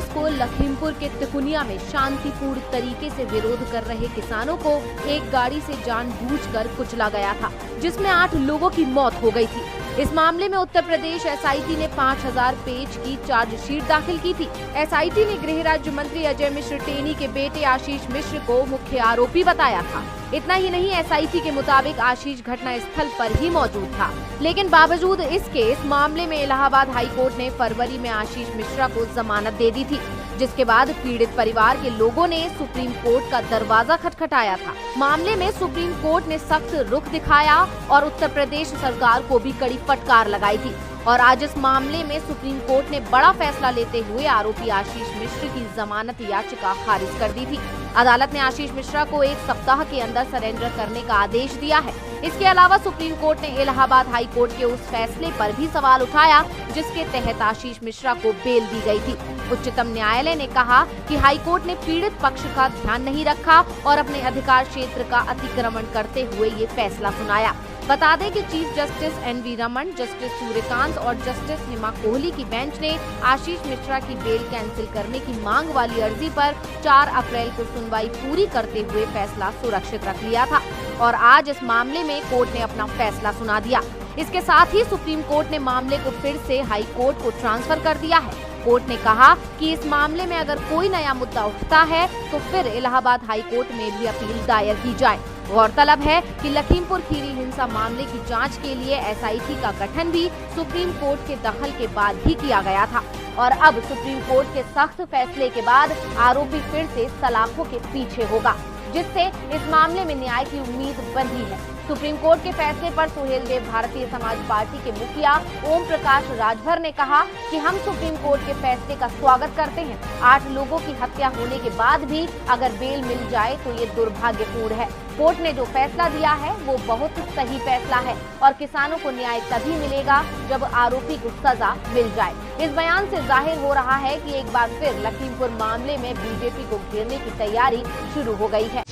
20 को लखीमपुर के तिकुनिया में शांतिपूर्ण तरीके से विरोध कर रहे किसानों को एक गाड़ी से जानबूझकर कुचला गया था, जिसमें 8 लोगों की मौत हो गई थी। इस मामले में उत्तर प्रदेश एसआईटी ने 5000 पेज की चार्जशीट दाखिल की थी। एसआईटी ने गृह राज्य मंत्री अजय मिश्र टेनी के बेटे आशीष मिश्र को मुख्य आरोपी बताया था। इतना ही नहीं, एसआईटी के मुताबिक आशीष घटना स्थल पर ही मौजूद था, लेकिन बावजूद इसके इस मामले में इलाहाबाद हाई कोर्ट ने फरवरी में आशीष मिश्रा को जमानत दे दी थी, जिसके बाद पीड़ित परिवार के लोगों ने सुप्रीम कोर्ट का दरवाजा खटखटाया था। मामले में सुप्रीम कोर्ट ने सख्त रुख दिखाया और उत्तर प्रदेश सरकार को भी कड़ी फटकार लगाई थी। और आज इस मामले में सुप्रीम कोर्ट ने बड़ा फैसला लेते हुए आरोपी आशीष मिश्र की जमानत याचिका खारिज कर दी थी। अदालत ने आशीष मिश्रा को 1 सप्ताह के अंदर सरेंडर करने का आदेश दिया है। इसके अलावा सुप्रीम कोर्ट ने इलाहाबाद हाई कोर्ट के उस फैसले पर भी सवाल उठाया जिसके तहत आशीष मिश्रा को बेल दी गई थी। उच्चतम न्यायालय ने कहा कि हाई कोर्ट ने पीड़ित पक्ष का ध्यान नहीं रखा और अपने अधिकार क्षेत्र का अतिक्रमण करते हुए ये फैसला सुनाया। बता दें कि chief justice NV. Raman, justice Suryakant और जस्टिस हेमा कोहली की बेंच ने आशीष मिश्रा की बेल कैंसिल करने की मांग वाली अर्जी पर 4 अप्रैल को सुनवाई पूरी करते हुए फैसला सुरक्षित रख लिया था और आज इस मामले में कोर्ट ने अपना फैसला सुना दिया। इसके साथ ही सुप्रीम कोर्ट ने मामले को फिर से हाई कोर्ट को ट्रांसफर कर दिया है। कोर्ट ने कहा कि इस मामले में अगर कोई नया मुद्दा उठता है तो फिर इलाहाबाद हाई कोर्ट में भी अपील दायर की जाए। गौरतलब है कि लखीमपुर खीरी हिंसा मामले की जांच के लिए एसआईटी का गठन भी सुप्रीम कोर्ट के दखल के बाद ही किया गया था और अब सुप्रीम कोर्ट के सख्त फैसले के बाद आरोपी फिर से सलाखों के पीछे होगा, जिससे इस मामले में न्याय की उम्मीद बंधी है। सुप्रीम कोर्ट के फैसले पर सुहेल देव भारतीय समाज पार्टी के मुखिया ओम प्रकाश राजभर ने कहा कि हम सुप्रीम कोर्ट के फैसले का स्वागत करते हैं। 8 लोगों की हत्या होने के बाद भी अगर बेल मिल जाए तो ये दुर्भाग्यपूर्ण है। कोर्ट ने जो फैसला दिया है वो बहुत सही फैसला है और किसानों को न्याय तभी मिलेगा जब आरोपी को सजा मिल जाए। इस बयान से जाहिर हो रहा है कि एक बार फिर लखीमपुर मामले में बीजेपी को घेरने की तैयारी शुरू हो गई है।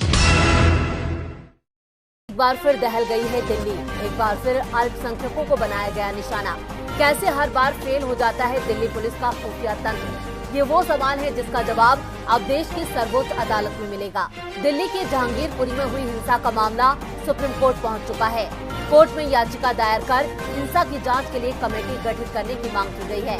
एक बार फिर दहल गई है दिल्ली, एक बार फिर अल्पसंख्यकों को बनाया गया निशाना। कैसे हर बार फेल हो जाता है दिल्ली पुलिस का खुफिया तंत्र? ये वो सवाल है जिसका जवाब अब देश की सर्वोच्च अदालत में मिलेगा। दिल्ली के जहांगीरपुरी में हुई हिंसा का मामला सुप्रीम कोर्ट पहुंच चुका है। कोर्ट में याचिका दायर कर हिंसा की जांच के लिए कमेटी गठित करने की मांग की गई है।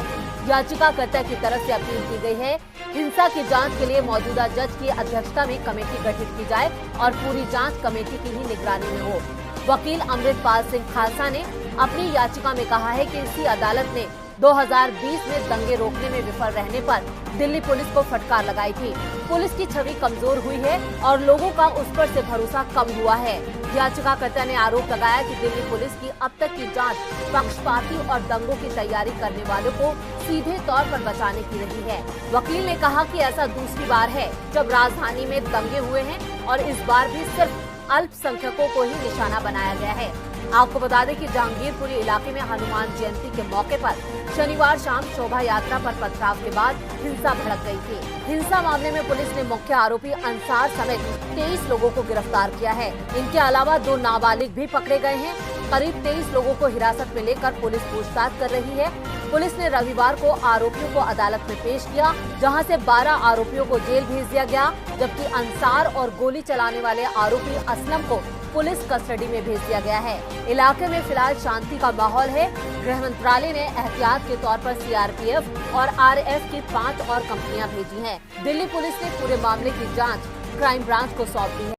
याचिकाकर्ता की तरफ से अपील की गई है हिंसा की जांच के लिए मौजूदा जज की अध्यक्षता में कमेटी गठित की जाए और पूरी जांच कमेटी की ही निगरानी में हो। वकील अमृतपाल सिंह खालसा ने अपनी याचिका में कहा है कि इसी अदालत ने 2020 में दंगे रोकने में विफल रहने पर दिल्ली पुलिस को फटकार लगाई थी। पुलिस की छवि कमजोर हुई है और लोगों का उस पर से भरोसा कम हुआ है। याचिकाकर्ता ने आरोप लगाया कि दिल्ली पुलिस की अब तक की जांच पक्षपाती और दंगों की तैयारी करने वालों को सीधे तौर पर बचाने की रही है। वकील ने कहा कि ऐसा दूसरी बार है जब राजधानी में दंगे हुए हैं और इस बार भी सिर्फ अल्पसंख्यकों को ही निशाना बनाया गया है। आपको बता दें कि जहांगीरपुरी इलाके में हनुमान जयंती के मौके पर शनिवार शाम शोभा यात्रा पर पथराव के बाद हिंसा भड़क गई थी। हिंसा मामले में पुलिस ने मुख्य आरोपी अंसार समेत 23 लोगों को गिरफ्तार किया है। इनके अलावा 2 नाबालिग भी पकड़े गए हैं। करीब 23 लोगों को हिरासत में लेकर पुलिस पूछताछ कर रही है। पुलिस ने रविवार को आरोपियों को अदालत में पेश किया, जहां से 12 आरोपियों को जेल भेज दिया गया, जबकि अंसार और गोली चलाने वाले आरोपी असलम को पुलिस कस्टडी में भेज दिया गया है। इलाके में फिलहाल शांति का माहौल है। गृह मंत्रालय ने एहतियात के तौर पर सीआरपीएफ और आरएफ की 5 और कंपनियां भेजी हैं। दिल्ली पुलिस ने पूरे मामले की जांच क्राइम ब्रांच को सौंप दी है।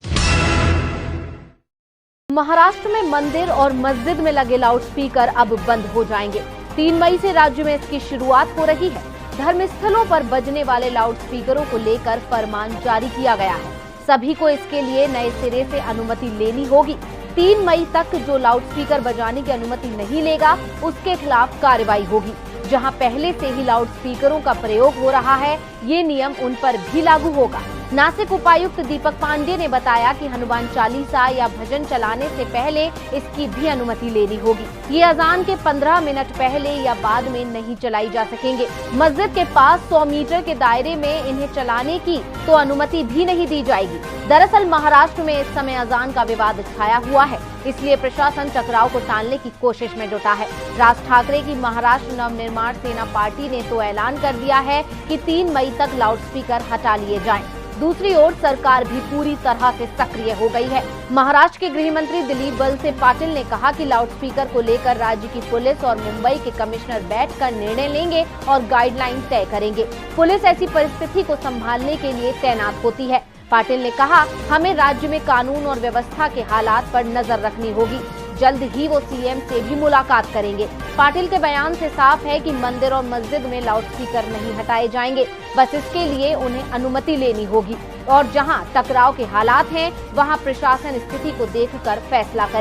महाराष्ट्र में मंदिर और मस्जिद में लगे लाउडस्पीकर अब बंद हो जाएंगे। 3 मई से राज्य में इसकी शुरुआत हो रही है। धर्मस्थलों पर बजने वाले लाउडस्पीकरों को लेकर फरमान जारी किया गया है। सभी को इसके लिए नए सिरे से अनुमति लेनी होगी। 3 मई तक जो लाउडस्पीकर बजाने की अनुमति नहीं लेगा उसके खिलाफ कार्रवाई होगी। जहां पहले से ही लाउडस्पीकरों का प्रयोग हो रहा है, ये नियम उन पर भी लागू होगा। नासिक उपायुक्त दीपक पांडे ने बताया कि हनुमान चालीसा या भजन चलाने से पहले इसकी भी अनुमति लेनी होगी। ये अजान के 15 मिनट पहले या बाद में नहीं चलाई जा सकेंगे। मस्जिद के पास 100 मीटर के दायरे में इन्हें चलाने की तो अनुमति भी नहीं दी जाएगी। दरअसल महाराष्ट्र में इस समय अजान का विवाद छाया हुआ है, इसलिए प्रशासन टकराव को टालने की कोशिश में जुटा है। राज ठाकरे की महाराष्ट्र नवनिर्माण सेना पार्टी ने तो ऐलान कर दिया है कि 3 मई तक लाउडस्पीकर हटा लिए जाएं। दूसरी ओर सरकार भी पूरी तरह से सक्रिय हो गई है। महाराष्ट्र के गृह मंत्री दिलीप वलसे पाटिल ने कहा कि लाउडस्पीकर को लेकर राज्य की पुलिस और मुंबई के कमिश्नर बैठकर निर्णय लेंगे और गाइडलाइन तय करेंगे। पुलिस ऐसी परिस्थिति को संभालने के लिए तैनात होती है। पाटिल ने कहा, हमें राज्य में कानून और व्यवस्था के हालात पर नजर रखनी होगी। जल्द ही वो सीएम से भी मुलाकात करेंगे। पाटिल के बयान से साफ है कि मंदिर और मस्जिद में लाउडस्पीकर नहीं हटाए जाएंगे, बस इसके लिए उन्हें अनुमति लेनी होगी और जहां टकराव के हालात हैं, वहां प्रशासन स्थिति को देखकर फैसला करे।